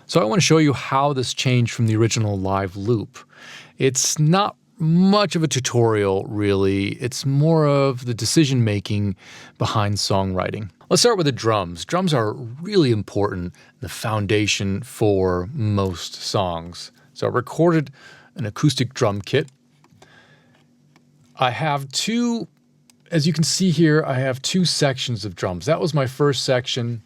So I want to show you how this changed from the original live loop. It's not much of a tutorial, really. It's more of the decision-making behind songwriting. Let's start with the drums. Drums are really important, the foundation for most songs. So I recorded an acoustic drum kit. I have two, as you can see here, I have two sections of drums. That was my first section.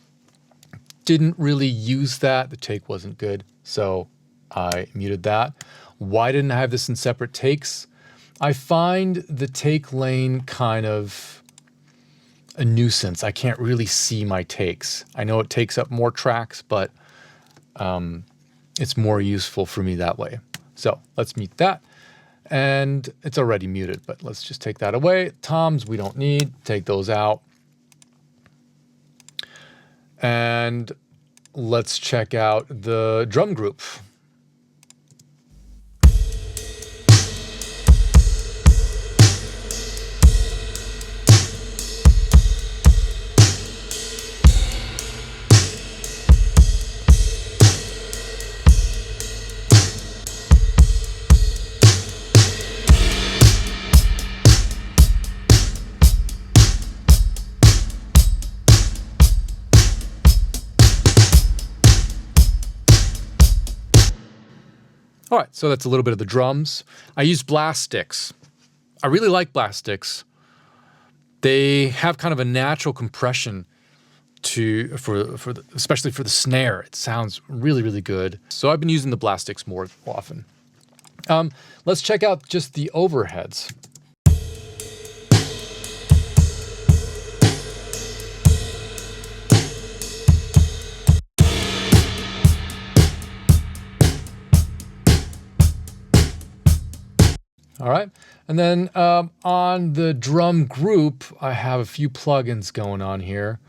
Didn't really use that. The take wasn't good, so I muted that. Why didn't I have this in separate takes? I find the take lane kind of a nuisance. I can't really see my takes. I know it takes up more tracks, but it's more useful for me that way. So let's mute that. And it's already muted, but let's just take that away. Toms we don't need, take those out. And let's check out the drum group. All right, so that's a little bit of the drums. I use blast sticks. I really like blast sticks. They have kind of a natural compression especially for the snare. It sounds really, really good. So I've been using the blast sticks more often. Let's check out just the overheads. All right, and then on the drum group, I have a few plugins going on here.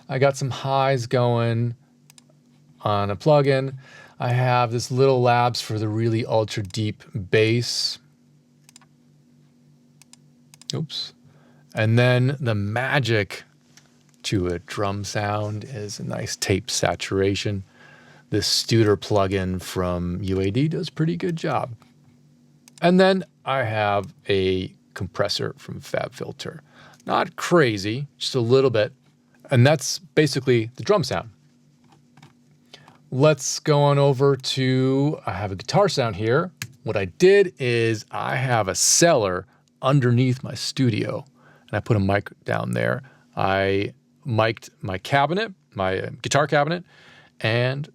I got some highs going on a plugin. I have this little labs for the really ultra deep bass. Oops. And then the magic to a drum sound is a nice tape saturation. This Studer plugin from UAD does a pretty good job. And then I have a compressor from FabFilter. Not crazy, just a little bit. And that's basically the drum sound. Let's go on over to, I have a guitar sound here. What I did is I have a cellar underneath my studio, and I put a mic down there. I mic'd my cabinet, my guitar cabinet, and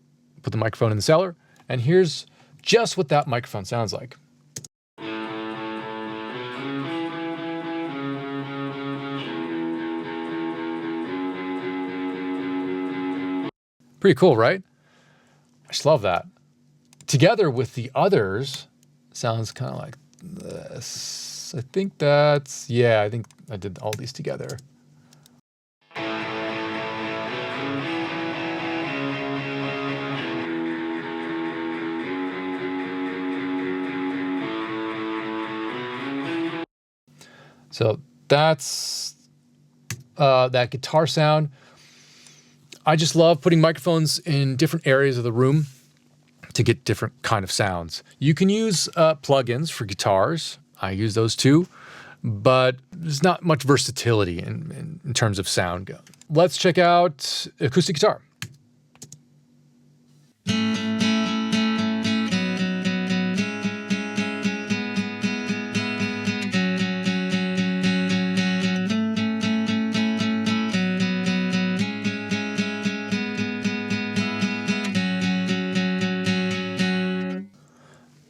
put the microphone in the cellar. And here's just what that microphone sounds like. Pretty cool, right? I just love that. Together with the others, sounds kind of like this. I think that's, yeah, I think I did all these together. So that's that guitar sound. I just love putting microphones in different areas of the room to get different kind of sounds. You can use plugins for guitars. I use those too, but there's not much versatility in terms of sound. Let's check out acoustic guitar.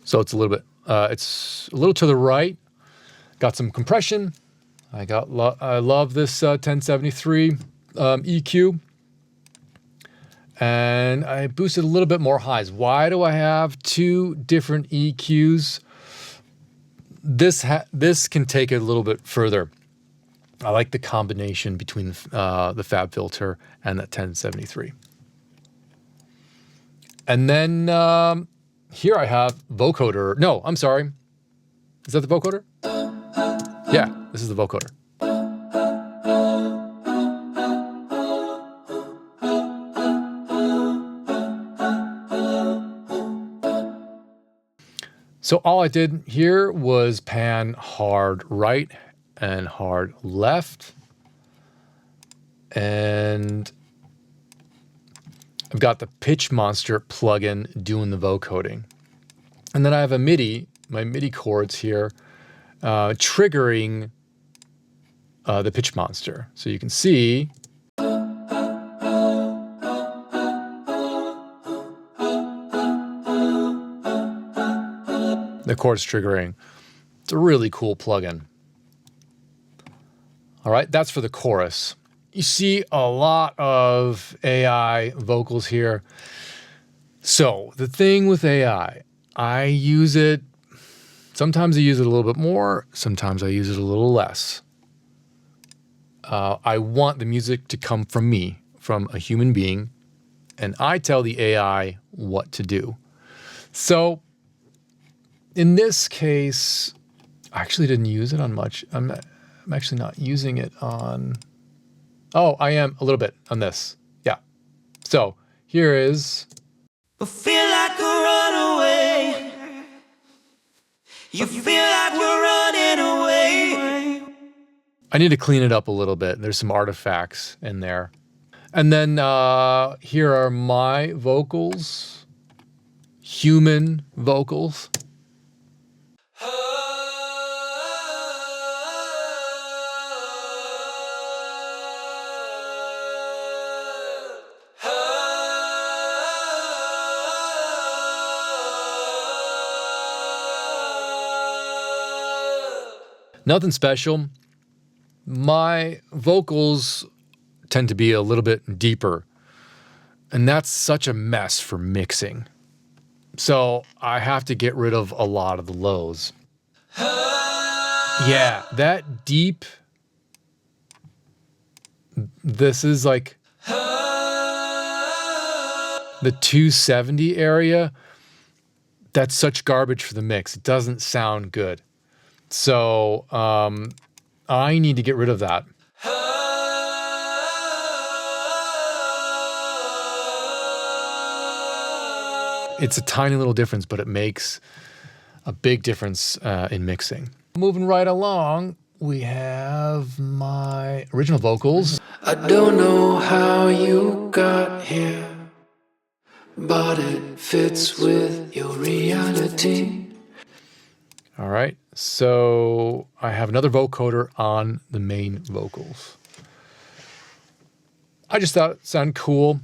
So it's a little to the right. Got some compression. I love this 1073 EQ. And I boosted a little bit more highs. Why do I have two different EQs? This can take it a little bit further. I like the combination between the FabFilter and that 1073. And then here I have vocoder. No, I'm sorry. Is that the vocoder? Yeah, this is the vocoder. So all I did here was pan hard right and hard left. And I've got the Pitch Monster plugin doing the vocoding. And then I have a MIDI, my MIDI chords here, triggering the Pitch Monster. So you can see the chords triggering. It's a really cool plugin. All right, that's for the chorus. You see a lot of AI vocals here. So the thing with AI, I use it, sometimes I use it a little bit more, sometimes I use it a little less. I want the music to come from me, from a human being, and I tell the AI what to do. So in this case, I actually didn't use it on much. I'm actually not using it on, oh, I am a little bit on this. Yeah. So here is. I feel like a runaway. You feel like we're running away. I need to clean it up a little bit. There's some artifacts in there. And then here are my vocals, human vocals. Nothing special. My vocals tend to be a little bit deeper, and that's such a mess for mixing. So I have to get rid of a lot of the lows. Yeah, that deep, this is like the 270 area. That's such garbage for the mix. It doesn't sound good. So I need to get rid of that. It's a tiny little difference, but it makes a big difference in mixing. Moving right along, we have my original vocals. I don't know how you got here, but it fits with your reality. All right, so I have another vocoder on the main vocals. I just thought it sounded cool.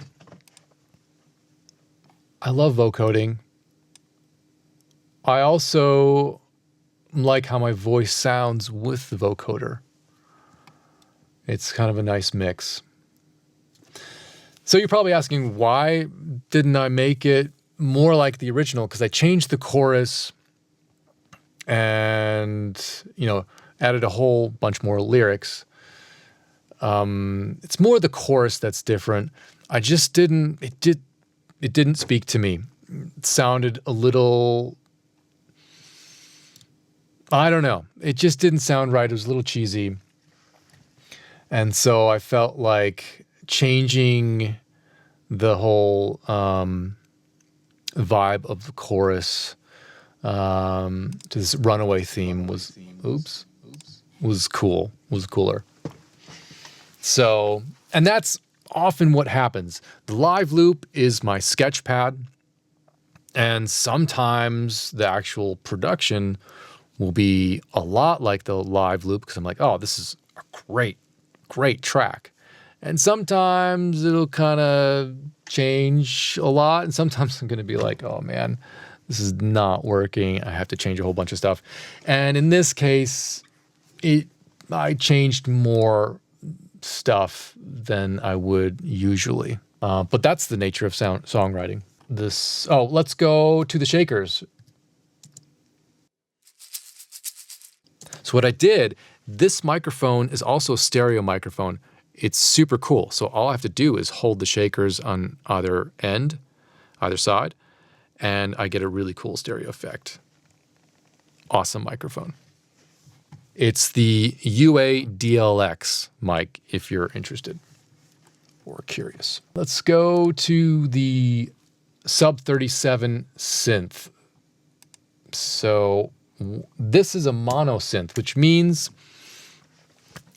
I love vocoding. I also like how my voice sounds with the vocoder. It's kind of a nice mix. So you're probably asking, why didn't I make it more like the original? Because I changed the chorus and, you know, added a whole bunch more lyrics. It's more the chorus that's different. I just didn't, it didn't speak to me. It sounded a little, I don't know. It just didn't sound right. It was a little cheesy. And so I felt like changing the whole vibe of the chorus to this runaway theme was cool, was cooler. So, and that's often what happens. The live loop is my sketch pad, and sometimes the actual production will be a lot like the live loop because I'm like, oh, this is a great track. And sometimes it'll kind of change a lot, and sometimes I'm going to be like, oh man, this is not working. I have to change a whole bunch of stuff. And in this case, I changed more stuff than I would usually. But that's the nature of songwriting. Let's go to the shakers. So what I did, this microphone is also a stereo microphone. It's super cool. So all I have to do is hold the shakers on either side, and I get a really cool stereo effect. Awesome microphone. It's the UA DLX mic, if you're interested or curious. Let's go to the Sub-37 synth. So this is a mono synth, which means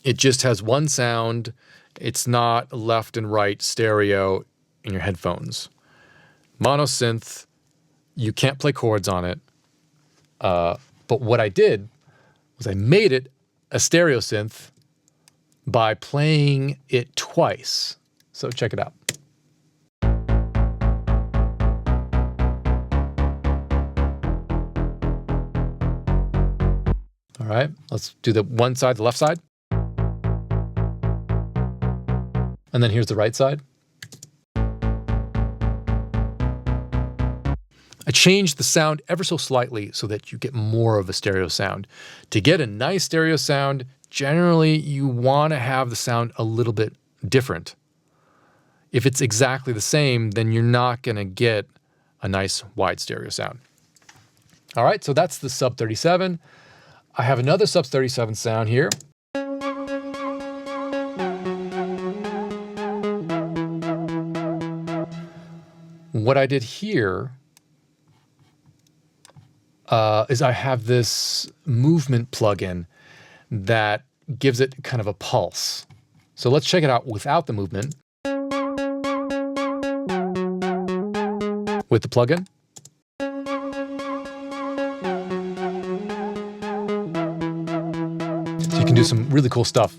it just has one sound. It's not left and right stereo in your headphones. Mono synth, you can't play chords on it. But what I did was I made it a stereo synth by playing it twice. So check it out. All right, let's do the one side, the left side. And then here's the right side. I changed the sound ever so slightly so that you get more of a stereo sound. To get a nice stereo sound, generally you want to have the sound a little bit different. If it's exactly the same, then you're not going to get a nice wide stereo sound. All right, so that's the Sub-37. I have another Sub-37 sound here. What I did here is I have this movement plugin that gives it kind of a pulse. So let's check it out without the movement. With the plugin. So you can do some really cool stuff.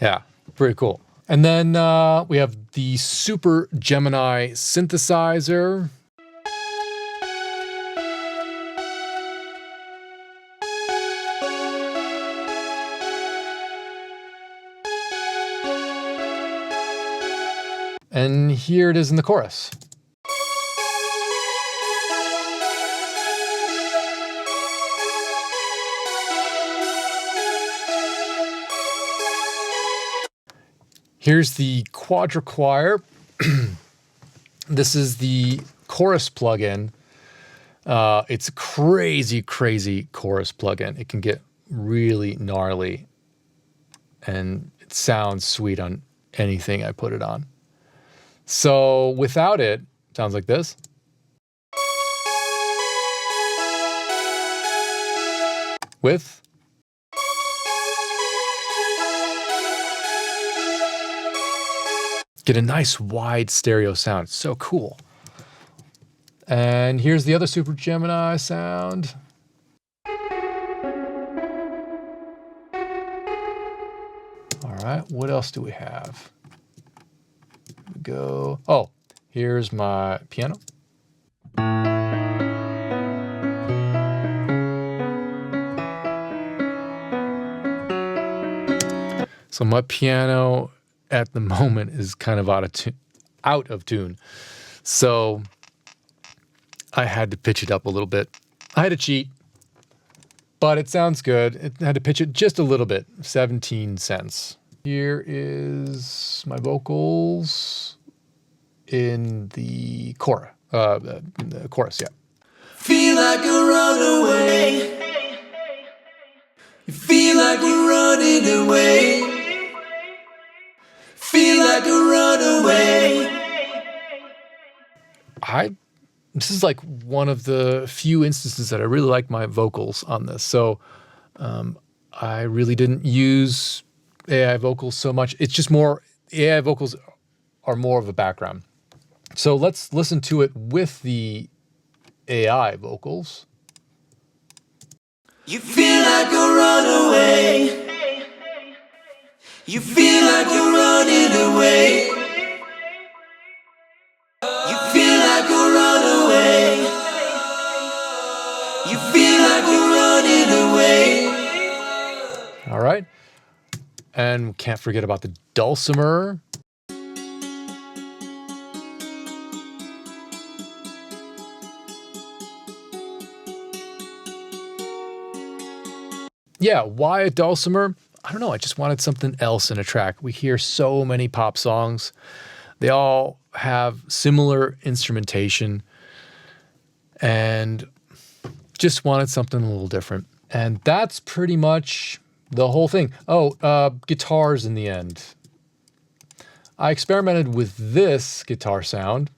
Yeah, pretty cool. And then we have the Super Gemini synthesizer. And here it is in the chorus. Here's the quadrichoir. This is the chorus plugin. It's a crazy, crazy chorus plugin. It can get really gnarly, and it sounds sweet on anything I put it on. So without it, it sounds like this. With get a nice wide stereo sound. It's so cool. And here's the other Super Gemini sound. All right, what else do we have? Here we go. Oh, here's my piano. So my piano at the moment is kind of out of tune. So I had to pitch it up a little bit. I had to cheat, but it sounds good. I had to pitch it just a little bit, 17 cents. Here is my vocals in the chorus. Yeah. Feel like a runaway. You feel like you're running away. Feel like a runaway. This is like one of the few instances that I really like my vocals on this. So I really didn't use AI vocals so much. It's just more, AI vocals are more of a background. So let's listen to it with the AI vocals. You feel like a runaway. You feel like you're running away. You feel like a runaway. You feel like you're running away. All right. And can't forget about the Dulcimer. Yeah, why a Dulcimer? I don't know. I just wanted something else in a track. We hear so many pop songs. They all have similar instrumentation and just wanted something a little different. And that's pretty much the whole thing. Oh, guitars in the end. I experimented with this guitar sound.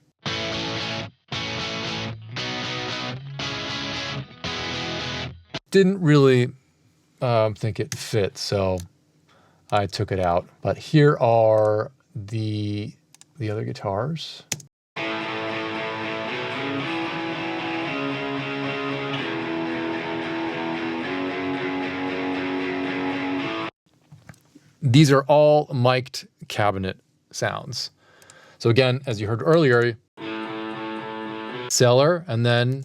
Didn't really think it fit, so I took it out. But here are the other guitars. These are all mic'd cabinet sounds. So again, as you heard earlier, cellar, and then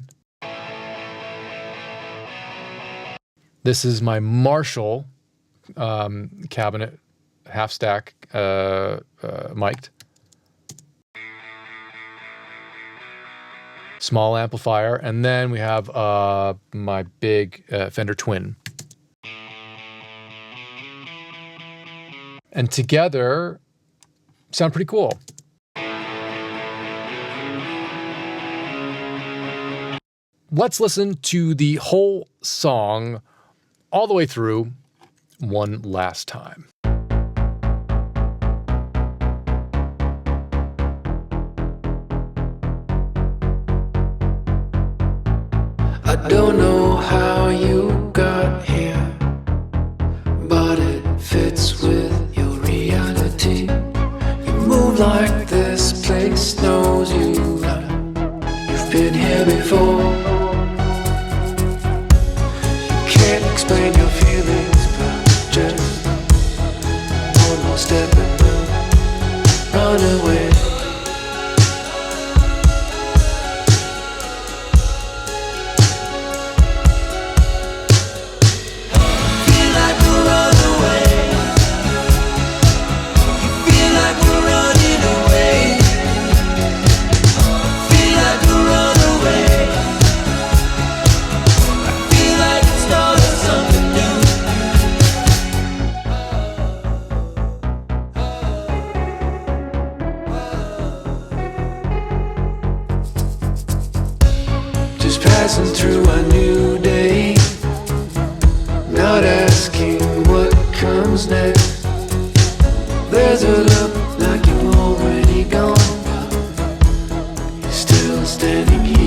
this is my Marshall cabinet, half stack, mic'd. Small amplifier, and then we have my big Fender Twin. And together, sound pretty cool. Let's listen to the whole song all the way through one last time. I don't know how you got here, but it fits with your reality. You move like this place knows you. You've been here before. You can't explain your feelings, but just one more step and we'll run away. Passing through a new day, not asking what comes next. There's a look like you've already gone, but you're still standing here.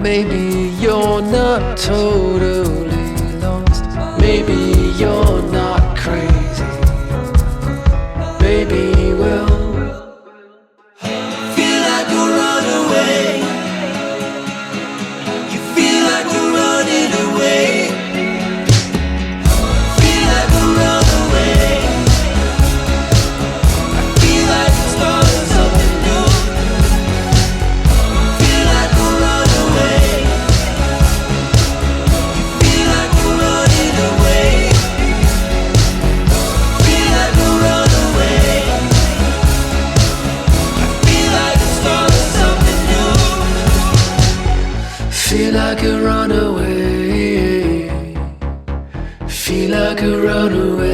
Maybe you're not totally lost. Maybe you're not crazy. Maybe we'll feel like a runaway. You feel like we're running away. Feel like a runaway. I feel like it's starting something new. Feel like a runaway. Feel like a runaway. Feel like a runaway.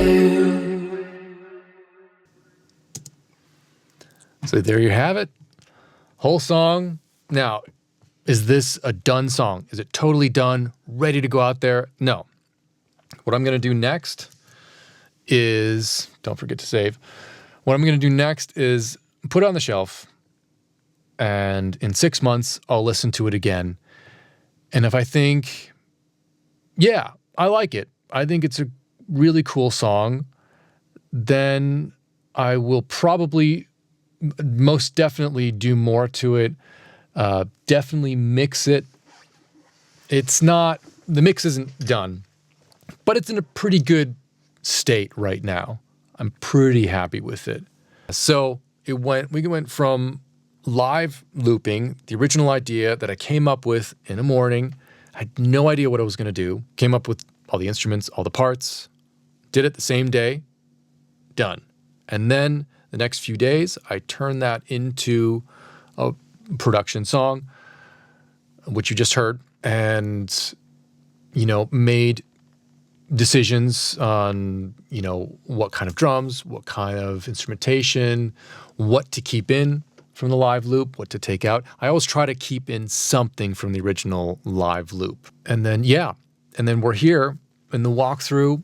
So there you have it. Whole song. Now, is this a done song? Is it totally done, ready to go out there? No. What I'm going to do next is, don't forget to save. What I'm going to do next is put it on the shelf, and in 6 months, I'll listen to it again. And if I think, yeah, I like it, I think it's a really cool song, then I will probably most definitely do more to it, definitely mix it. It's not, the mix isn't done, but it's in a pretty good state right now. I'm pretty happy with it. So we went from live looping, the original idea that I came up with in the morning. I had no idea what I was going to do. Came up with all the instruments, all the parts, did it the same day, done. And then the next few days, I turned that into a production song, which you just heard, and, made decisions on, what kind of drums, what kind of instrumentation, what to keep in from the live loop, what to take out. I always try to keep in something from the original live loop. And then, we're here in the walkthrough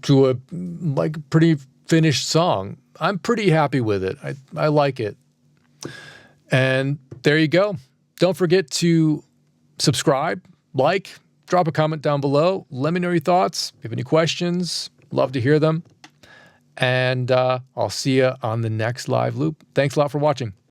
to a pretty finished song. I'm pretty happy with it. I like it. And there you go. Don't forget to subscribe, drop a comment down below. Let me know your thoughts. If you have any questions, love to hear them. And I'll see you on the next live loop. Thanks a lot for watching.